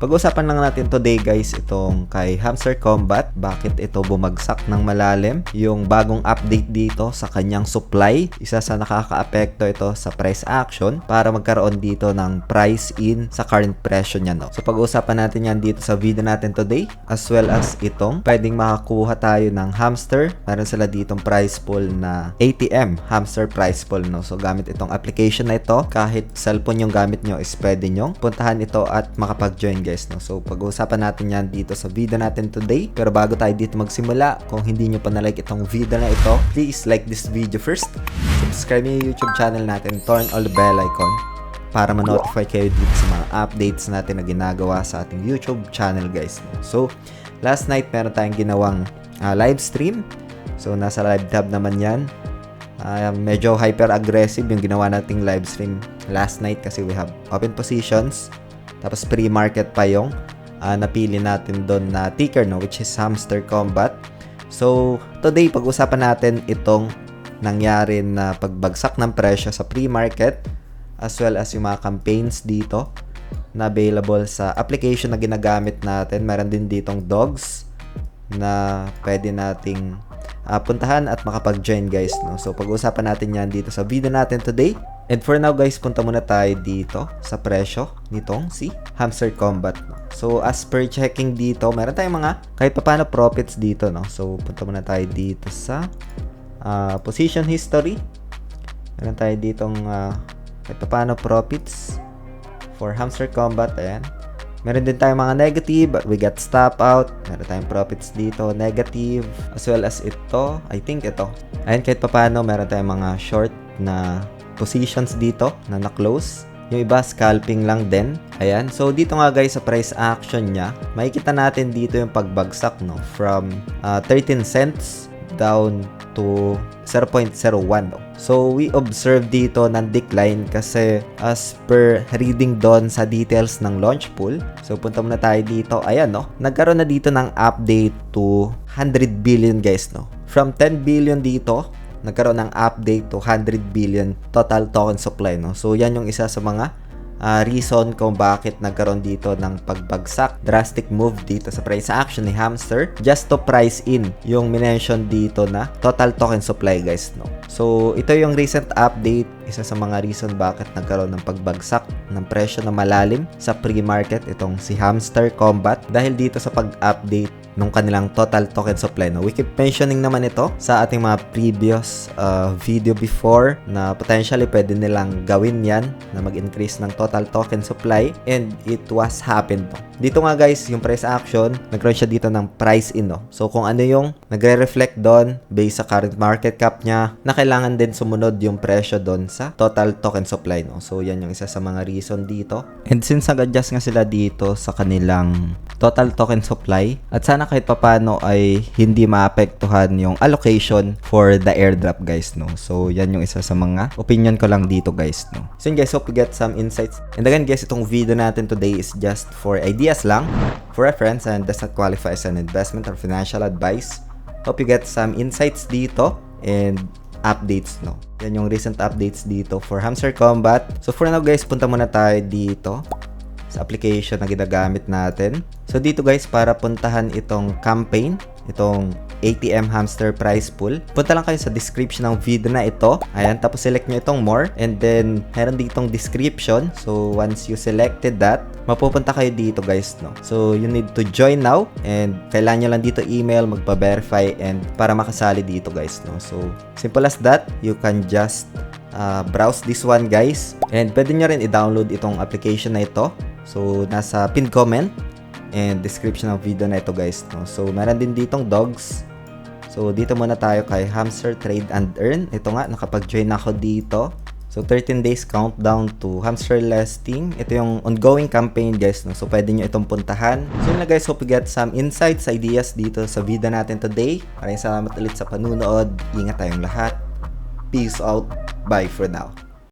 Pag-usapan lang natin today guys itong kay Hamster Combat, bakit ito bumagsak ng malalim, yung bagong update dito sa kanyang supply, isa sa nakaka-apekto ito sa price action para magkaroon dito ng price in sa current presyo niya, no. So pag-usapan natin yan dito sa video natin today, as well as itong pwedeng makakuha tayo ng hamster. Meron sila ditong price pool na ATM, hamster price pool, no. So gamit itong application na ito, kahit cellphone yung gamit nyo is pwede nyo puntahan ito at makapag-join guys, no. So pag-uusapan natin yan dito sa video natin today. Pero bago tayo dito magsimula, kung hindi nyo pa na-like itong video na ito, please like this video first, subscribe yung YouTube channel natin, turn all the bell icon para ma-notify kayo dito sa mga updates natin na ginagawa sa ating YouTube channel guys, no. So last night meron tayong ginawang live stream. So nasa live tab naman yan. Medyo hyper aggressive yung ginawa nating live stream last night kasi we have open positions, tapos pre-market pa yung napili natin doon na ticker, no, which is Hamster Combat. So today pag-usapan natin itong nangyari na pagbagsak ng presyo sa pre-market, as well as yung mga campaigns dito na available sa application na ginagamit natin. Meron din ditong dogs na pwede nating puntahan at makapag-join guys, no. So pag-uusapan natin yan dito sa video natin today. And for now guys, punta muna tayo dito sa presyo nitong si Hamster Combat, no. So as per checking dito, meron tayong mga kahit paano profits dito, no. So punta muna tayo dito sa position history. Meron tayo ditong kahit paano profits for Hamster Combat. Ayan. Meron din tayong mga negative, we got stop out. Meron tayong profits dito, negative, as well as ito, I think ito. Ayan, kahit paano meron tayong mga short na positions dito na na-close. Yung iba, scalping lang din. Ayan, so dito nga guys sa price action niya, makikita natin dito yung pagbagsak, no, from 13 cents down to 0.01, no. So we observe dito ng decline kasi as per reading doon sa details ng launch pool. So punta muna tayo dito. Ayan, no, nagkaroon na dito ng update to 100 billion guys, no. From 10 billion dito, nagkaroon ng update to 100 billion total token supply, no. So yan yung isa sa mga reason kung bakit nagkaroon dito ng pagbagsak, drastic move dito sa price action ni Hamster, just to price in yung minention dito na total token supply guys, no. So ito yung recent update, isa sa mga reason bakit nagkaroon ng pagbagsak ng presyo na malalim sa pre-market itong si Hamster Combat, dahil dito sa pag-update nung kanilang total token supply, no. We keep mentioning naman ito sa ating mga previous video before na potentially pwede nilang gawin yan na mag-increase ng total token supply, and it was happened, no. Dito nga guys, yung price action, nagkaroon siya dito ng price in, no. So kung ano yung nagre-reflect doon based sa current market cap niya, na kailangan din sumunod yung presyo doon sa total token supply, no. So yan yung isa sa mga reason dito. And since nag-adjust nga sila dito sa kanilang total token supply, at sana kahit papano ay hindi maapektuhan yung allocation for the airdrop guys, no. So yan yung isa sa mga opinion ko lang dito guys, no. So yun guys, hope you get some insights. And again guys, itong video natin today is just for ideas lang, for reference, and does not qualify as an investment or financial advice. Hope you get some insights dito and updates, no. Yan yung recent updates dito for Hamster Combat. So for now guys, punta muna tayo dito sa application na ginagamit natin. So dito guys, para puntahan itong campaign, itong ATM Hamster Price Pool, punta lang kayo sa description ng video na ito. Ayan, tapos select nyo itong more, and then meron ditong description. So once you selected that, mapupunta kayo dito guys, no. So you need to join now, and kailangan nyo lang dito email, magpa-verify, and para makasali dito guys, no. So simple as that. You can just browse this one guys, and pwede nyo rin i-download itong application na ito. So nasa pinned comment and description ng video na ito guys, no. So meron din ditong dogs. So dito muna tayo kay Hamster Trade and Earn. Ito nga, nakapag-join ako dito. So 13 days countdown to Hamster listing. Ito yung ongoing campaign guys, no. So pwede nyo itong puntahan. So yun na guys, hope you get some insights, ideas dito sa video natin today. Maraming salamat ulit sa panunood. Ingat tayong lahat. Peace out. Bye for now.